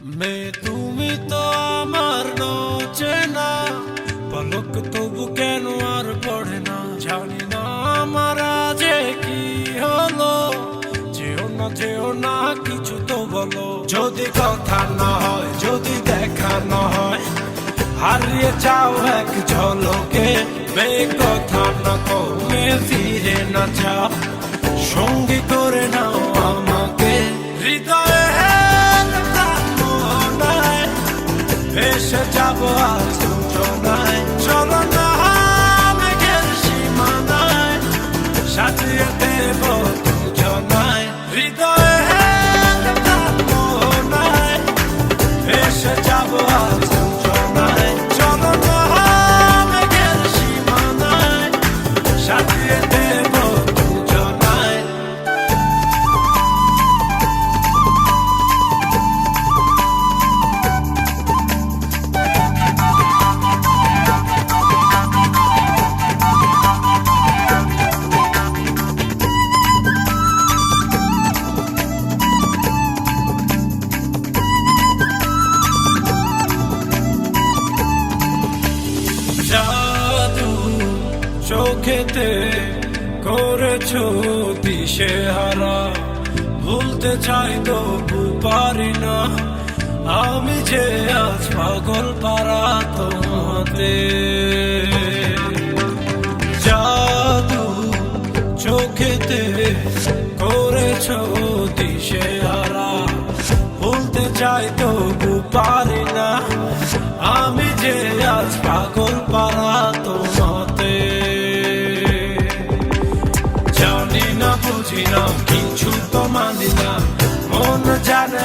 তুমি তো আমার চেনা পলক তবু কেন আর পড়ে না, জানি না আমার যে কি হলো। যেও না কিছু তো বলো, যদি কথা না হয়, যদি দেখা না হয়, হারিয়ে যাও এক ঝলকে। কথা না কমে ফিরে না যাও, সঙ্গী করে নাও আমাকে। হৃদয়ে এসে যাবো আজ যোজনায়, চলো না মেঘের সীমানায়, সাজিয়ে দেব দুজনায়। হৃদয়ে এসে যাবো আজ যোজনায়, চলো না মেঘের সীমানায়, সাজিয়ে দেব দুজনায়। জাদু চোখেতে করেছো দিশেহারা, ভুলতে চাই তবু পারি না, আমি যে আজ পাগল পারা তোমাতে। জাদু চোখেতে করেছো দিশেহারা, ভুলতে চাই তবু পারি না, আমি যে আজ পাগল পারা তোমাতে। জানি না বুঝি না কিছু তো মানি না, মন জানে